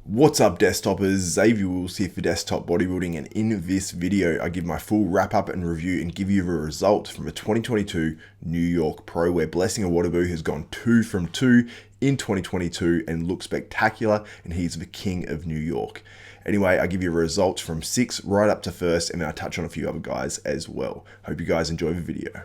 What's up, desktopers? Xavier Wills here for Desktop Bodybuilding, and in this video I give my full wrap up and review and give you the results from a 2022 New York Pro where Blessing Awodibu has gone 2 from 2 in 2022 and looks spectacular, and he's the king of New York. Anyway, I give you results from 6 right up to first, and then I touch on a few other guys as well. Hope you guys enjoy the video.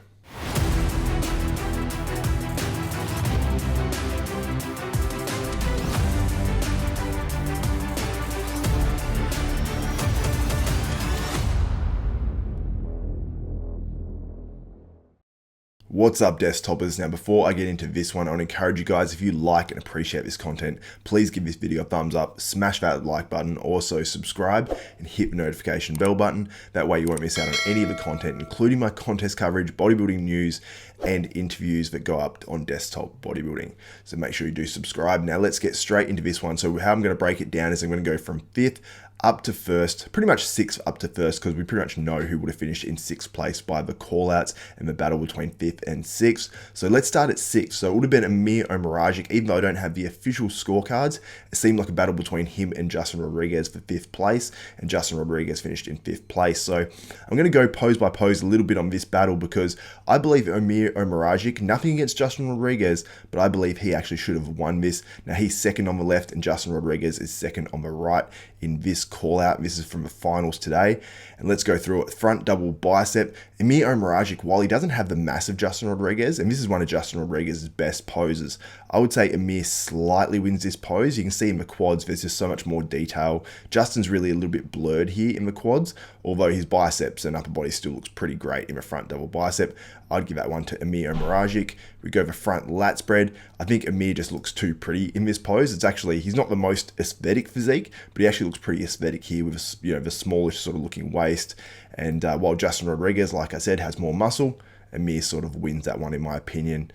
What's up, desktopers? Now, before I get into this one, I want to encourage you guys, if you like and appreciate this content, please give this video a thumbs up, smash that like button, also subscribe and hit the notification bell button. That way you won't miss out on any of the content, including my contest coverage, bodybuilding news, and interviews that go up on Desktop Bodybuilding. So make sure you do subscribe. Now let's get straight into this one. So how I'm going to break it down is I'm going to go from 5th up to first, pretty much 6th up to first, because we pretty much know who would have finished in 6th place by the call-outs and the battle between 5th and 6th. So let's start at 6th. So it would have been Amir Omaragic. Even though I don't have the official scorecards, it seemed like a battle between him and Justin Rodriguez for 5th place, and Justin Rodriguez finished in 5th place. So I'm going to go pose by pose a little bit on this battle, because I believe Amir Omaragic, nothing against Justin Rodriguez, but I believe he actually should have won this. Now he's second on the left and Justin Rodriguez is second on the right in this call out. This is from the finals today, and let's go through it. Front double bicep. Amir Omaragic, while he doesn't have the massive Justin Rodriguez, and this is one of Justin Rodriguez's best poses, I would say Amir slightly wins this pose. You can see in the quads there's just so much more detail. Justin's really a little bit blurred here in the quads, although his biceps and upper body still looks pretty great in the front double bicep. I'd give that one to Amir Omaragic. We go for front lat spread. I think Amir just looks too pretty in this pose. It's actually, he's not the most aesthetic physique, but he actually looks pretty aesthetic here with the smallish sort of looking waist. And while Justin Rodriguez, like I said, has more muscle, Amir sort of wins that one in my opinion.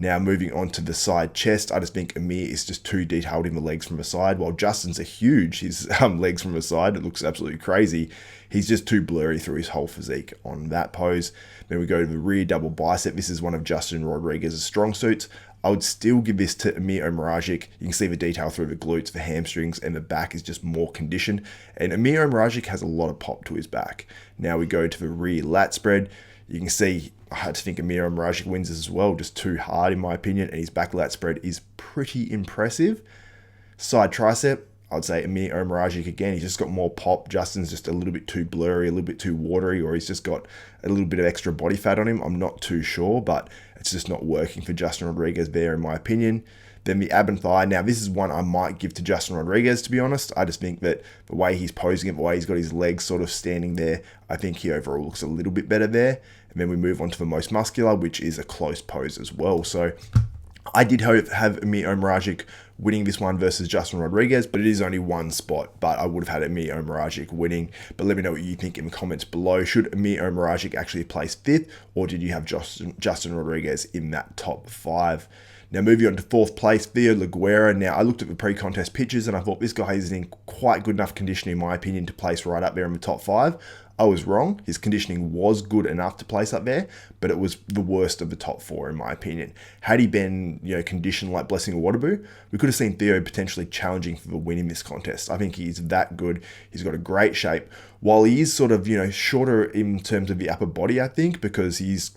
Now moving on to the side chest, I just think Amir is just too detailed in the legs from the side, while Justin's are huge. His legs from the side, it looks absolutely crazy. He's just too blurry through his whole physique on that pose. Then we go to the rear double bicep. This is one of Justin Rodriguez's strong suits. I would still give this to Amir Omaragic. You can see the detail through the glutes, the hamstrings, and the back is just more conditioned. And Amir Omaragic has a lot of pop to his back. Now we go to the rear lat spread. You can see I had to think Amir Omaragic wins this as well, just too hard in my opinion, and his back lat spread is pretty impressive. Side tricep, I'd say Amir Omaragic again. He's just got more pop. Justin's just a little bit too blurry, a little bit too watery, or he's just got a little bit of extra body fat on him. I'm not too sure, but it's just not working for Justin Rodriguez there in my opinion. Then the ab and thigh. Now this is one I might give to Justin Rodriguez, to be honest. I just think that the way he's posing it, the way he's got his legs sort of standing there, I think he overall looks a little bit better there. And then we move on to the most muscular, which is a close pose as well. So I did have Amir Omaragic winning this one versus Justin Rodriguez, but it is only one spot, but I would have had Amir Omaragic winning. But let me know what you think in the comments below. Should Amir Omaragic actually place 5th, or did you have Justin Rodriguez in that top 5? Now moving on to 4th place, Theo Laguera. Now I looked at the pre-contest pictures and I thought this guy is in quite good enough condition in my opinion to place right up there in the top 5. I was wrong. His conditioning was good enough to place up there, but it was the worst of the top 4 in my opinion. Had he been, conditioned like Blessing Awodibu, we could have seen Theo potentially challenging for the win in this contest. I think he's that good. He's got a great shape. While he is sort of, shorter in terms of the upper body, I think, because he's,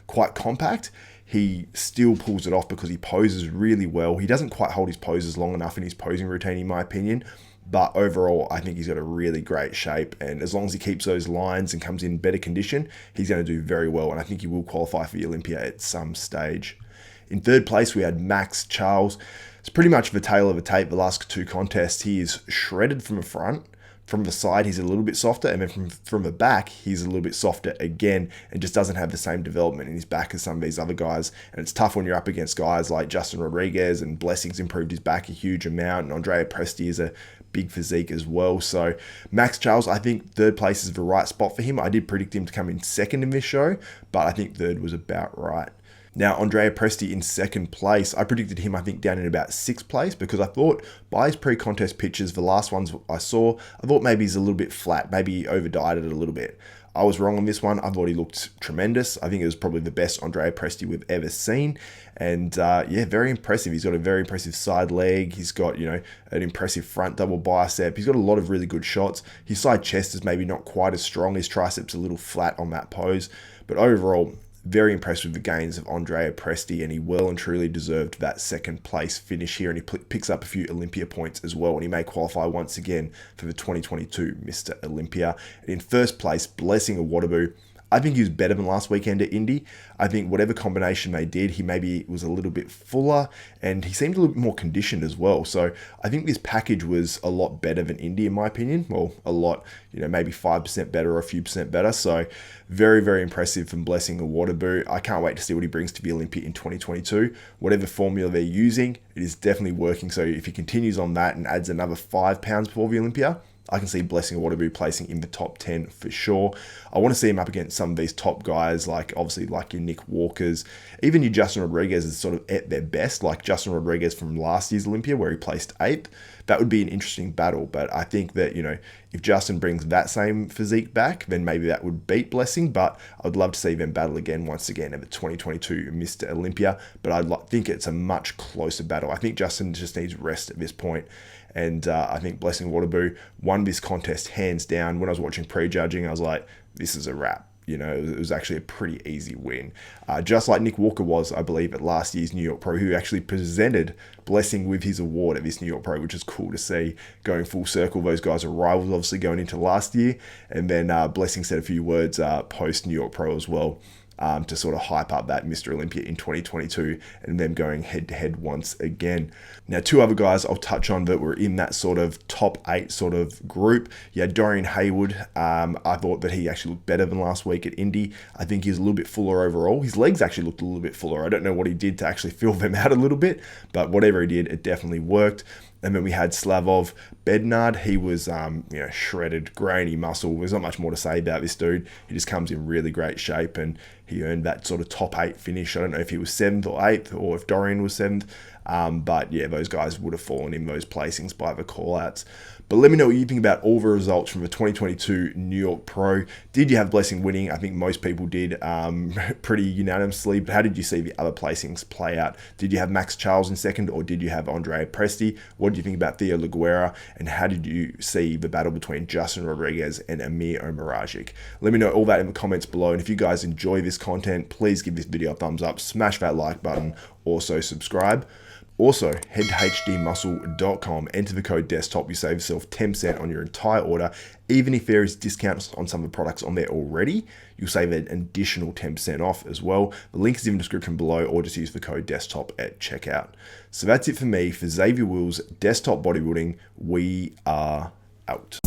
quite compact, he still pulls it off because he poses really well. He doesn't quite hold his poses long enough in his posing routine, in my opinion. But overall, I think he's got a really great shape. And as long as he keeps those lines and comes in better condition, he's going to do very well. And I think he will qualify for the Olympia at some stage. In 3rd place, we had Maxx Charles. It's pretty much the tail of the tape. The last 2 contests, he is shredded from the front. From the side, he's a little bit softer, and then from the back, he's a little bit softer again, and just doesn't have the same development in his back as some of these other guys. And it's tough when you're up against guys like Justin Rodriguez, and Blessing's improved his back a huge amount, and Andrea Presti is a big physique as well. So Maxx Charles, I think 3rd place is the right spot for him. I did predict him to come in 2nd in this show, but I think 3rd was about right. Now, Andrea Presti in 2nd place. I predicted him, I think, down in about 6th place because I thought by his pre-contest pictures, the last ones I saw, I thought maybe he's a little bit flat, maybe he over-dieted it a little bit. I was wrong on this one. I thought he looked tremendous. I think it was probably the best Andrea Presti we've ever seen. And yeah, very impressive. He's got a very impressive side leg. He's got, you know, an impressive front double bicep. He's got a lot of really good shots. His side chest is maybe not quite as strong. His triceps a little flat on that pose. But overall, very impressed with the gains of Andrea Presti, and he well and truly deserved that second place finish here, and he picks up a few Olympia points as well, and he may qualify once again for the 2022 Mr Olympia. And in first place, Blessing Awodibu. I think he was better than last weekend at Indy. I think whatever combination they did, he maybe was a little bit fuller, and he seemed a little bit more conditioned as well. So I think this package was a lot better than Indy, in my opinion. Well, a lot, you know, maybe 5% better or a few percent better. So very, very impressive from Blessing Awodibu. I can't wait to see what he brings to the Olympia in 2022. Whatever formula they're using, it is definitely working. So if he continues on that and adds another 5 pounds before the Olympia, I can see Blessing Awodibu placing in the top 10 for sure. I want to see him up against some of these top guys, like obviously like your Nick Walkers, even your Justin Rodriguez is sort of at their best, like Justin Rodriguez from last year's Olympia where he placed 8th. That would be an interesting battle, but I think that, you know, if Justin brings that same physique back, then maybe that would beat Blessing, but I'd love to see them battle again once again at the 2022 Mr Olympia, but I think it's a much closer battle. I think Justin just needs rest at this point. And I think Blessing Awodibu won this contest hands down. When I was watching prejudging, I was like, this is a wrap. You know, it was actually a pretty easy win. Just like Nick Walker was, I believe, at last year's New York Pro, who actually presented Blessing with his award at this New York Pro, which is cool to see going full circle. Those guys are rivals, obviously, going into last year. And then Blessing said a few words post New York Pro as well. To sort of hype up that Mr. Olympia in 2022 and them going head-to-head once again. Now, 2 other guys I'll touch on that were in that sort of top 8 sort of group. Yeah, Dorian Haywood, I thought that he actually looked better than last week at Indy. I think he's a little bit fuller overall. His legs actually looked a little bit fuller. I don't know what he did to actually fill them out a little bit, but whatever he did, it definitely worked. And then we had Slavov Bednard. He was, you know, shredded, grainy muscle. There's not much more to say about this dude. He just comes in really great shape, and he earned that sort of top 8 finish. I don't know if he was 7th or 8th, or if Dorian was 7th. But yeah, those guys would have fallen in those placings by the call-outs. But let me know what you think about all the results from the 2022 New York Pro. Did you have Blessing winning? I think most people did pretty unanimously. But how did you see the other placings play out? Did you have Maxx Charles in second, or did you have Andrea Presti? What did you think about Theo Laguerra? And how did you see the battle between Justin Rodriguez and Amir Omaragic? Let me know all that in the comments below. And if you guys enjoy this content, please give this video a thumbs up, smash that like button, also subscribe. Also, head to hdmuscle.com, enter the code desktop, you save yourself 10% on your entire order. Even if there is discounts on some of the products on there already, you'll save an additional 10% off as well. The link is in the description below, or just use the code desktop at checkout. So that's it for me. For Xavier Wills, Desktop Bodybuilding, we are out.